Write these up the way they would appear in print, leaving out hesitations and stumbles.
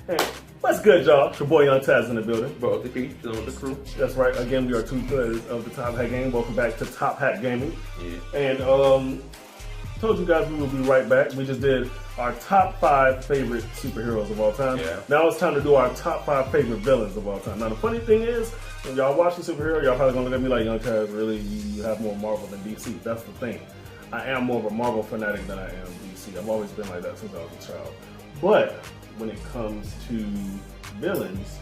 Hey, what's good, y'all? It's your boy Yung Taz in the building. Bro, OTP, chilling with the crew. That's right. Again, we are two players of the Top Hat Game. Welcome back to Top Hat Gaming. Yeah. And told you guys we will be right back. We just did our top 5 favorite superheroes of all time. Yeah. Now it's time to do our top 5 favorite villains of all time. Now the funny thing is, when y'all watch the superhero, y'all probably gonna look at me like, Yung Taz, really, you have more Marvel than DC. That's the thing. I am more of a Marvel fanatic than I am DC. I've always been like that since I was a child. But when it comes to villains,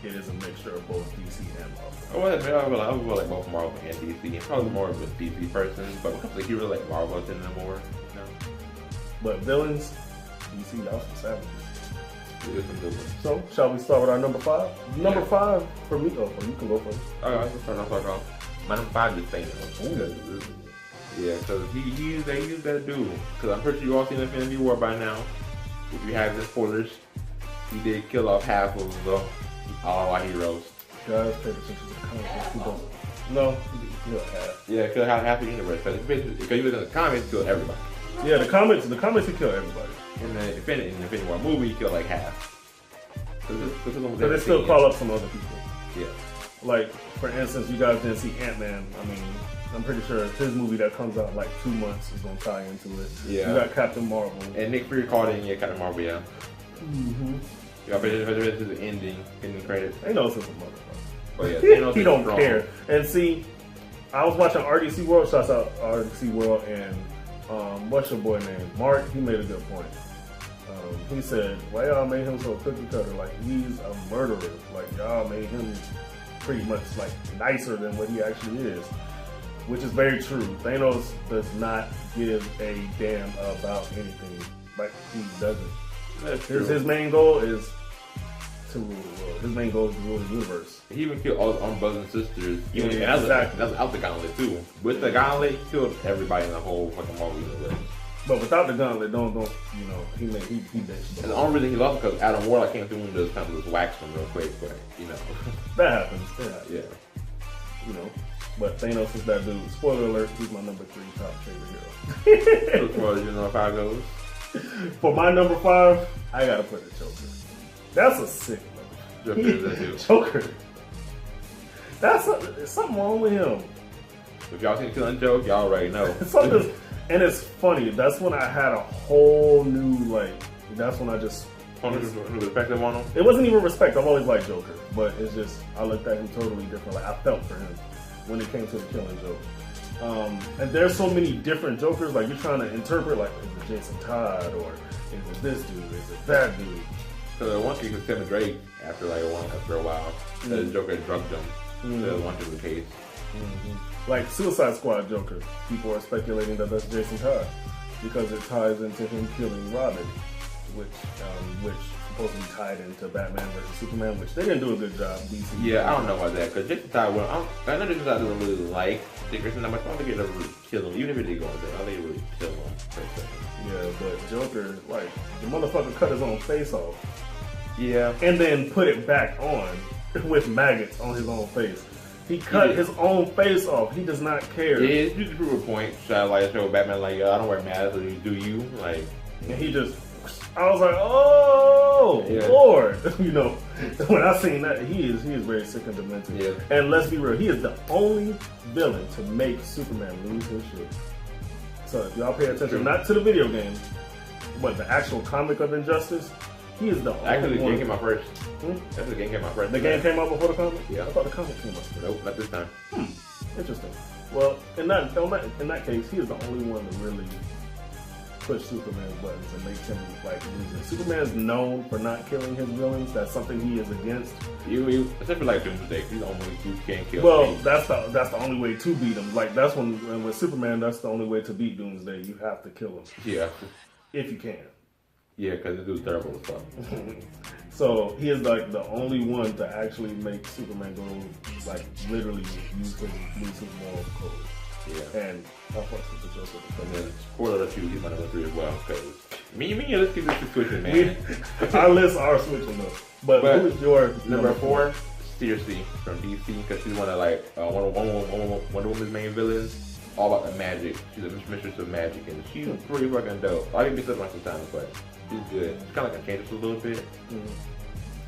it is a mixture of both DC and Marvel. I was more like both Marvel and DC. Probably more of a DC person, but when it comes to heroes like Marvel, than them more. You know? But villains, DC, y'all some savages. It is some good ones. So, shall we start with our number 5? Number 5 for me. Oh, you can go first. Alright, let's start off. My number 5 is Thanos. Yeah, because he's that dude. Because I'm pretty sure you all seen Infinity War by now. If you have the spoilers, he did kill off half of all our heroes. Guys, pay attention to the comics. People no, he killed half. Yeah, killed half the universe. Because he was in the comics, he killed everybody. Yeah, the comics, he killed everybody. In the Infinity War movie, he killed like half. But they still call up some other people. Yeah. Like, for instance, you guys didn't see Ant-Man. I mean, I'm pretty sure his movie that comes out in like 2 months is going to tie into it. Yeah. You got Captain Marvel. And Nick Fury called in, yeah, Captain Marvel, yeah. Mm-hmm. Yeah, but this is the ending credits. Thanos is a motherfucker. But yeah, Thanos he don't strong. care. And see, I was watching RDC World, shouts out RDC World, and what's your boy name? Mark, he made a good point. He said, why y'all made him so cookie cutter? Like, he's a murderer. Like, y'all made him pretty much like nicer than what he actually is. Which is very true. Thanos does not give a damn about anything. Like, he doesn't. That's true. His main goal is to rule the world. His main goal is to rule the universe. He even killed all his own brothers and sisters. Yeah, That was out the gauntlet too. With the gauntlet, he killed everybody in the whole fucking Marvel universe. But without the gauntlet, don't you know, he bitched. And the only reason he lost because Adam Warlock came through and just kind of just waxed him real quick, but you know. That happens. Yeah. You know. But Thanos is that dude. Spoiler alert, he's my number 3 top favorite hero. As far as you know how it goes. For my number 5, I gotta put the Joker. That's a sick one. Joker. That's something wrong with him. If y'all seen Killing Joke, y'all already know. And it's funny. That's when I had a whole new that's when I just Perspective on him. It wasn't even respect. I've always liked Joker, but it's just I looked at him totally different. Like I felt for him when it came to the Killing Joke. And there's so many different Jokers. Like you're trying to interpret, like is it Jason Todd or is it this dude? Is it that dude? So one case was Tim Drake after a while. The Joker drugged him. The one was the case. Like Suicide Squad Joker, people are speculating that that's Jason Todd because it ties into him killing Robin, which supposedly tied into Batman versus Superman, which they didn't do a good job. DC. Yeah, I don't know about that because Jason Todd. I know Jason Todd doesn't really like Dickerson that much. I don't think he'd ever really kill him, even if he did go into it. I don't think he'd really kill him. Yeah, but Joker, like the motherfucker cut his own face off. Yeah, and then put it back on with maggots on his own face. He cut his own face off. He does not care. Yeah, you can prove a point. Show Batman like, I don't wear masks. Do you? Like, and he just. I was like, oh Lord, you know. When I seen that, he is very sick and demented. Yeah. And let's be real, he is the only villain to make Superman lose his shit. So if y'all pay attention, not to the video game, but the actual comic of Injustice. He is the only actually, the one. game came out first. Actually, the game came out first. The game came out before the comic? Yeah. I thought the comic came out first. Nope, not this time. Interesting. Well, in that case, he is the only one to really push Superman's buttons and make him like lose it. Superman is known for not killing his villains. That's something he is against. Except for like Doomsday, he's the only one you can't kill. Well, that's the only way to beat him. Like that's when with Superman, that's the only way to beat Doomsday. You have to kill him. Yeah. If you can. Yeah, because this dude's terrible as fuck. So he is like the only one to actually make Superman go like literally lose his moral code. Yeah. And I fucks with the Joker. And then spoiler alert, he's my number 3 as well. Because me and you, let's keep this switching, man. Our lists are switching though. But who is your number 4? Seriously, from DC, because she's one of Wonder Woman's main villains. All about the magic. She's a mistress of magic, and she's pretty fucking dope. I can be stuff sometimes, but She's good. She's kind of like a Candace a little bit,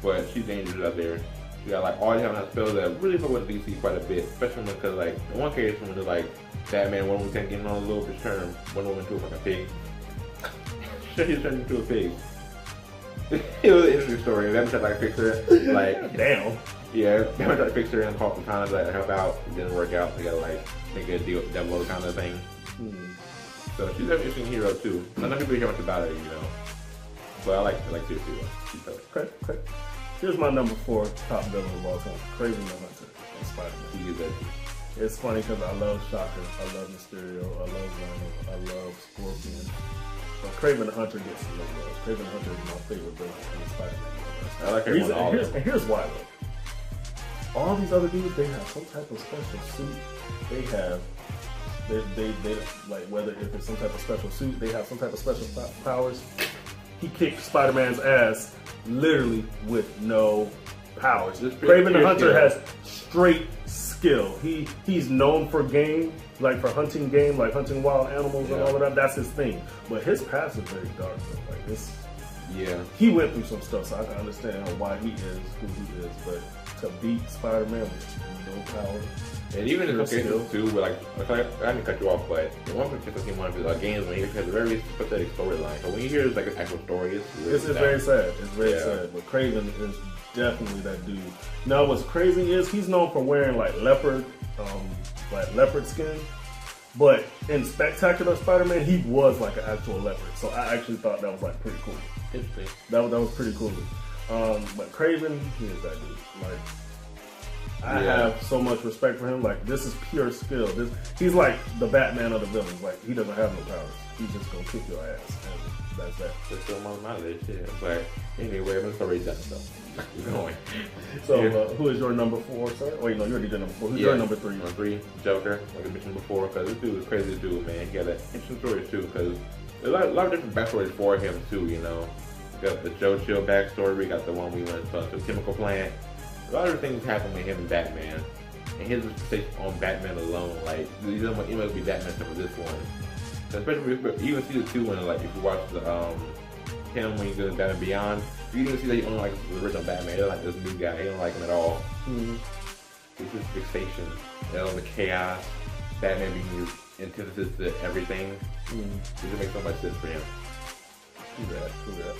but she's dangerous out there. She got like all these kind of spells that really fuck with DC quite a bit, especially because like in one case when they're like Batman, one woman can't get on a little bit term, one woman to like a pig. She turned into a pig. It was an interesting story. Batman tried to like fix her, like damn. Yeah, Batman tried to fix her and call Katana to like, help out. It didn't work out. They gotta like make a deal with the devil kind of thing. So she's an interesting hero too. Not many people hear much about her, you know. But I like her too. She's okay. Here's my number 4 top villain of all time, Kraven the Hunter on Spider-Man. He is that. It's funny because I love Shocker, I love Mysterio, I love Rhino, I love Scorpion. But Kraven the Hunter gets some love. Kraven the Hunter is my favorite villain in the Spider-Man universe. I like her and here's why though. All these other dudes, they have some type of special suit. They like whether if it's some type of special suit, they have some type of special powers. He kicked Spider-Man's ass literally with no powers. Kraven the Hunter has straight skill. He's known for game, like for hunting game, like hunting wild animals and all of that. That's his thing. But his past is very dark though. Like this. Yeah. He went through some stuff, so I can understand why he is who he is. But to beat Spider-Man with no power. And even in the cases too, where like I didn't cut you off, but the one particular thing one of his games when he has a very pathetic storyline. So when you hear it's like an actual story, it's very sad. It's very sad. But Kraven is definitely that dude. Now what's crazy is he's known for wearing like leopard skin. But in Spectacular Spider-Man, he was like an actual leopard. So I actually thought that was like pretty cool. Interesting. That was pretty cool. But Kraven, he is that dude. Like I have so much respect for him. Like this is pure skill. He's like the Batman of the villains. Like he doesn't have no powers. He's just gonna kick your ass. And that's that. That's still my list, yeah. But anyway, let's already done so. Keep going. So who is your number 4, sir? Wait, no, you already did number 4. Who's your number 3? Number 3, Joker. Like I mentioned before, because this dude is crazy dude, man. He got an interesting story too, because there's a lot of different backstories for him too. You know, we got the Joe Chill backstory. We got the one we went to the chemical plant. A lot of things happen with him and Batman, and his take on Batman alone. Like he doesn't want anyone to be Batman except for this one. Especially even season 2 when like if you watch the him when he goes Batman Beyond, you can see that he only likes the original Batman. He don't like this new guy. He don't like him at all. It's his fixation, on the chaos. Batman being his antithesis to everything. It just makes so much sense for him. True that.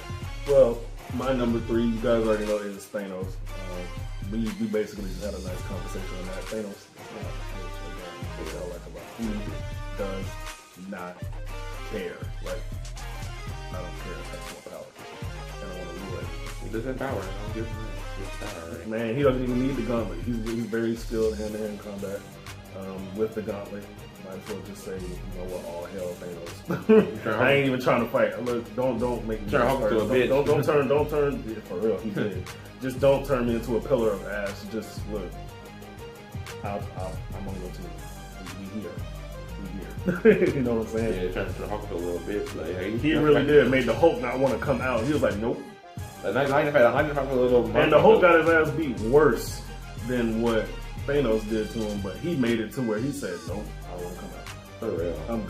Well, my number 3, you guys already know, is Thanos. We basically just had a nice conversation on that. Thanos is not what I like about him. He does not care. Like, I don't care if that's more power. I don't want to rule it. He doesn't have power. I don't give him power, right? Man, he doesn't even need the gauntlet. He's very skilled hand-to-hand combat with the gauntlet. Might as well just say, you know what, all hell Thanos. I ain't even trying to fight. Look, don't make me turn Hulk to a bitch. Don't turn. Yeah, for real, he did. Just don't turn me into a pillar of ash. Just look. I'm on your team. We here. You know what I'm saying? Yeah, trying to turn Hulk to a little bitch. Like, he really did. Made the Hulk not want to come out. He was like, nope. And the Hulk got his ass beat worse than what Thanos did to him, but he made it to where he said, nope, I don't want to come out. For real. I'm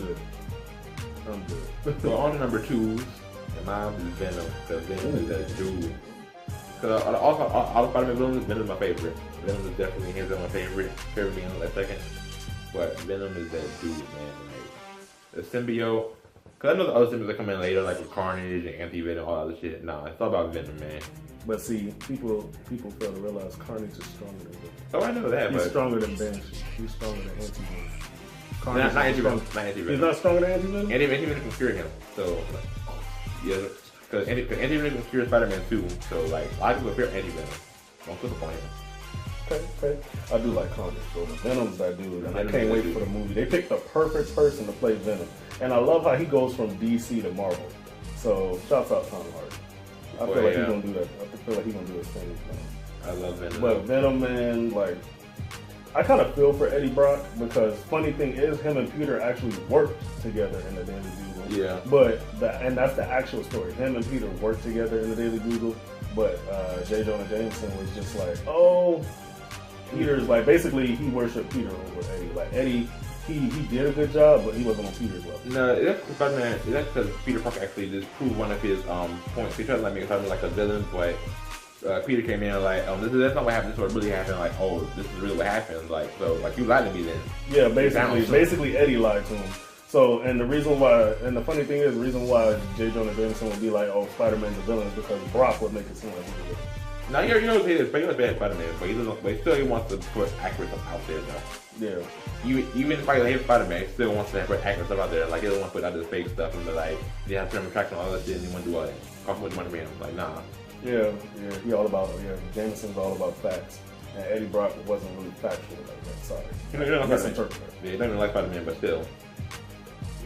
good. So on to number 2, and mine is Venom, because Venom is that dude. Because also, all the Spider-Man villains, Venom is my favorite. Venom is definitely hands down my favorite being on that second. But Venom is that dude, man. Like, the symbiote. Because I know the other symbiotes that come in later, like with Carnage and Anti-Venom, all that other shit. Nah, it's all about Venom, man. But see, people fail to realize Carnage is stronger than Venom. Oh, I know that, He's stronger than Banshee. He's stronger than Anti-Venom. Not Anti-Venom. He's not stronger than Anti-Venom? Anti-Venom can cure him. So, yeah. Because Anti-Venom can cure Spider-Man too. So, like, a lot of people fear Anti-Venom. Don't put the point in. Okay. I do like Carnage, so Venom's that dude, and I can't wait for the movie. They picked the perfect person to play Venom. And I love how he goes from DC to Marvel. So, shouts out Tom Hardy. I feel like he's gonna do that. I feel like he's gonna do his thing. I love Venom. But Venom, man, like, I kind of feel for Eddie Brock because funny thing is, him and Peter actually worked together in the Daily Bugle. Yeah. And that's the actual story. Him and Peter worked together in the Daily Bugle, but J. Jonah Jameson was just like, oh, Peter's like, basically he worshipped Peter over Eddie. Like Eddie he did a good job, but he wasn't on Peter's level. No, that's Spider-Man. That's because Peter Parker actually just proved one of his points. He tried to like make Spider-Man like a villain, but Peter came in and like, that's not what happened. This is what really happened. Like, oh, this is really what happened. Like, so like you lied to me then. Yeah, basically Eddie lied to him. So, and the reason why, and the funny thing is, the reason why J. Jonah Jameson would be like, oh, Spider-Man's a villain is because Brock would make it seem like he's a villain. Now you know he's a bad Spider-Man, but he doesn't. But still, he wants to put accurate stuff out there, though. Yeah. Even if I hate Spider-Man, he still wants to put accurate stuff out there. Like he doesn't want to put out this fake stuff and be like, yeah, I'm trying to track on all that shit, and he want to do all that. Cost much money for him. Like, nah. Yeah. He all about Jameson's all about facts, and Eddie Brock wasn't really factual like that. Sorry. You know, that's interpreter. Yeah, he doesn't even like Spider-Man, but still.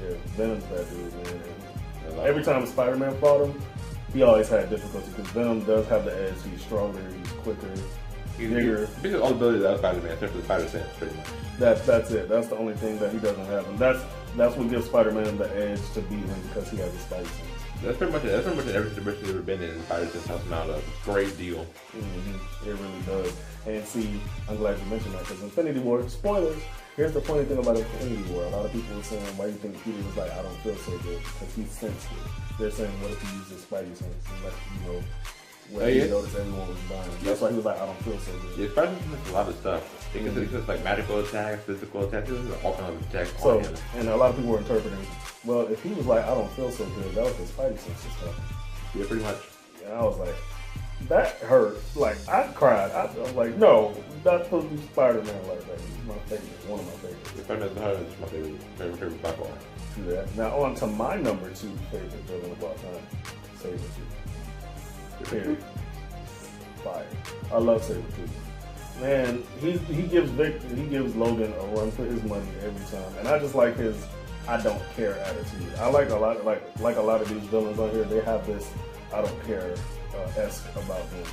Yeah, Venom's that dude, man. Every time Spider-Man fought him, he always had difficulty because Venom does have the edge. He's stronger, he's quicker, bigger. Because all the abilities of Spider-Man, except for the spider sense, pretty much. That's it. That's the only thing that he doesn't have, and that's what gives Spider-Man the edge to beat him because he has the spider sense. That's pretty much every diversity he's ever been in. Spider sense helps him out a great deal. Mm-hmm. It really does. And see, I'm glad you mentioned that because Infinity War, spoilers. Here's the funny thing about Infinity War. A lot of people were saying, why do you think Peter was like, I don't feel so good? Because he's sensitive. They're saying, what if he used his spidey sense? And like, when he noticed everyone was dying. That's why he was like, I don't feel so good. Yeah, Spider sense a lot of stuff. It's just like magical attacks, physical attacks, all kinds of attacks on him. And a lot of people were interpreting, well, if he was like, I don't feel so good, that was his spidey sense stuff. Yeah, pretty much. Yeah, I was like, that hurt. Like, I cried. I was like, no, that's supposed to be Spider-Man like that. He's my favorite. One of my favorites. Spider-Man is my favorite by far. True that. Now, on to my number 2 favorite villain of all time, Sabretooth. Period. Fire. I love Sabretooth. Man, he gives Logan a run for his money every time. And I just like his I don't care attitude. I like a lot of these villains on here, they have this I don't care esque about him.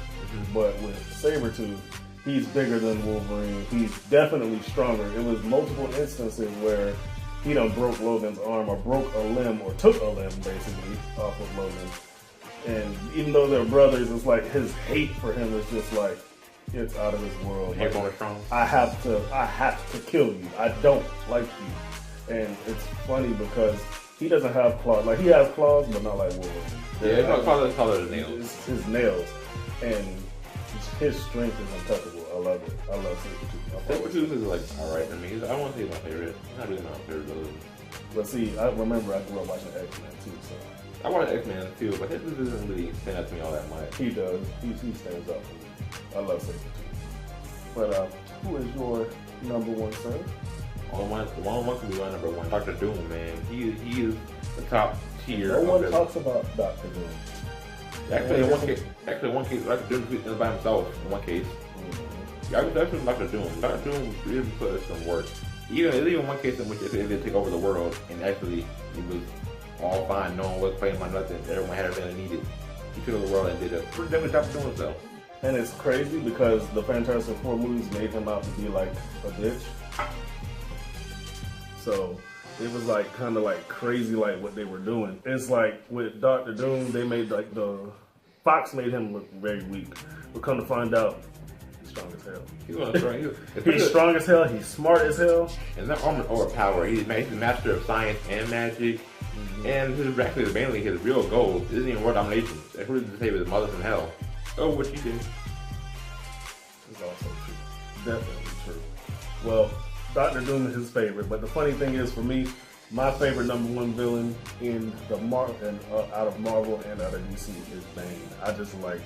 But with Sabretooth, he's bigger than Wolverine. He's definitely stronger. It was multiple instances where he done broke Logan's arm or broke a limb or took a limb basically off of Logan. And even though they're brothers, it's like his hate for him is just like it's out of his world. Like, I have to kill you. I don't like you. And it's funny because he doesn't have claws. Like he has claws, but not like Wolverine. Yeah, it's not claws, it's taller than nails. It's his nails. And his strength is impeccable. I love it. I love Sabretooth. Sabretooth is like alright to me. I won't say he's my favorite. He's not really my favorite villain. But see, I remember I grew up watching X-Men too, so. I watched X-Men too, but his doesn't really stand out to me all that much. He does. He stands out for me. I love Sabretooth. But who is your number 1, sir? The one can be my number 1. Dr. Doom, man. He is the top tier. No one talks about Dr. Doom. Actually, in one case, Dr. Doom is by himself. In one case, that's Dr. Doom. Dr. Doom really put us some work. Even one case in which they did take over the world, and actually he was all fine, no one was playing my nothing. Everyone had everything they needed. He took over the world and did a pretty damn good job of doing so. And it's crazy because the Fantastic Four movies made him out to be like a bitch. So it was like kind of like crazy like what they were doing. It's like with Dr. Doom, they made like Fox made him look very weak. But come to find out, he's strong as hell. He's strong as hell. He's smart as hell. And that armor overpowered. He's a master of science and magic. And actually, mainly his real goal isn't even world domination. It's really to save his mother from hell. Oh, what she did. It's also true. Definitely true. Well, Dr. Doom is his favorite, but the funny thing is, for me, my favorite number 1 villain in the out of Marvel and out of DC is Bane. I just like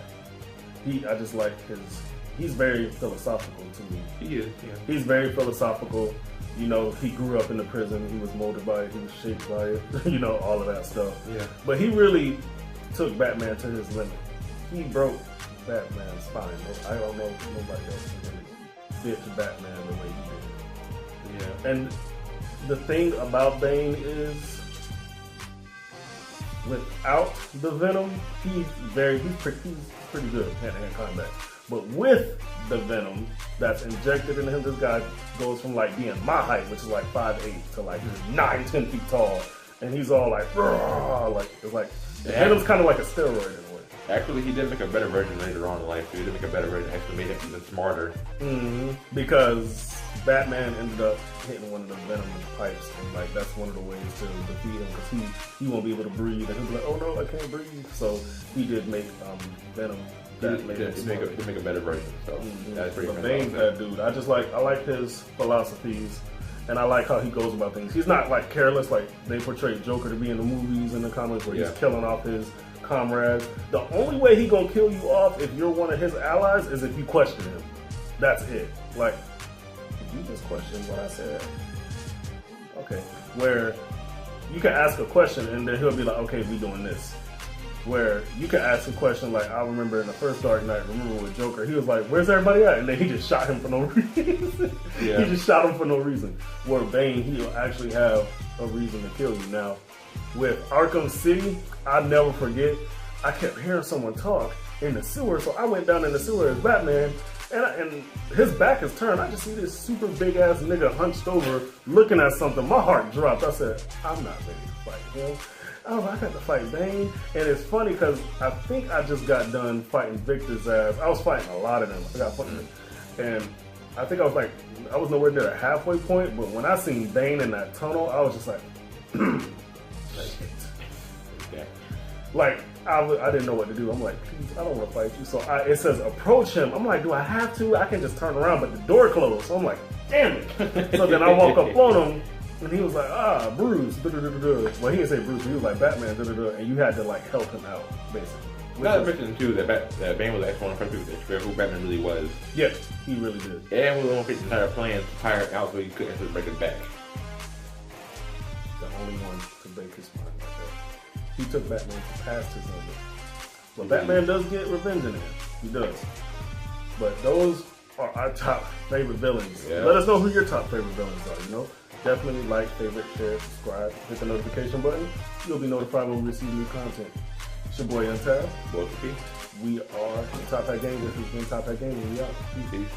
he's very philosophical to me. He is, yeah. He's very philosophical. You know, he grew up in the prison. He was molded by it. He was shaped by it. You know, all of that stuff. Yeah. But he really took Batman to his limit. He broke Batman's spine. I don't know if nobody else can really bitch Batman the way he did. Yeah. And the thing about Bane is, without the Venom, he's pretty good hand-to-hand combat. But with the Venom that's injected into him, this guy goes from like being my height, which is like 5'8", to like 9-10 feet tall, and he's all like, it's like Venom's kind of like a steroid in a way. Actually, he did make a better version later on in life. He did make a better version. Actually, made him even smarter. Because Batman ended up hitting one of the Venom pipes, and like that's one of the ways to defeat him because he won't be able to breathe, and he'll be like, "Oh no, I can't breathe." So he did make Venom. He did make a better version. So that's pretty. But Bane's that dude. I like his philosophies. And I like how he goes about things. He's not like careless like they portray Joker to be in the movies and the comics where he's killing off his comrades. The only way he gonna kill you off if you're one of his allies is if you question him. That's it. Like, did you just question what I said? Okay. Where you can ask a question and then he'll be like, okay, we doing this. Where you can ask a question like, I remember in the first Dark Knight, with Joker, he was like, where's everybody at? And then he just shot him for no reason. He just shot him for no reason. Where Bane, he'll actually have a reason to kill you. Now, with Arkham City, I never forget, I kept hearing someone talk in the sewer, so I went down in the sewer as Batman, and his back is turned. I just see this super big ass nigga hunched over looking at something. My heart dropped. I said, I'm not ready to fight him. I got to fight Bane. And it's funny because I think I just got done fighting Victor's ass. I was fighting a lot of them. I got fighting, and I think I was nowhere near the halfway point, but when I seen Bane in that tunnel, I was just like, like I didn't know what to do. I'm like, please, I don't want to fight you. So it says approach him. I'm like, do I have to? I can just turn around, but the door closed. So I'm like, damn it. So then I walk up on him. And he was like, Bruce, Well, he didn't say Bruce, he was like Batman, and you had to like help him out, basically. Not to mention too that Bane was actually one of the first people to figure who Batman really was. Yeah, he really did. And we won't fit the entire plan to tire him out so he couldn't just break his back. The only one to break his mind like that. He took Batman past his limit. But Batman does get revenge in it. He does. But those are our top favorite villains. Yeah. Let us know who your top favorite villains are, you know? Definitely like, favorite, share, subscribe, hit the notification button. You'll be notified when we receive new content. It's your boy Yung Taz. OTP. We are the Top Hat Gang. This has been Top Hat Gang. We out. Peace.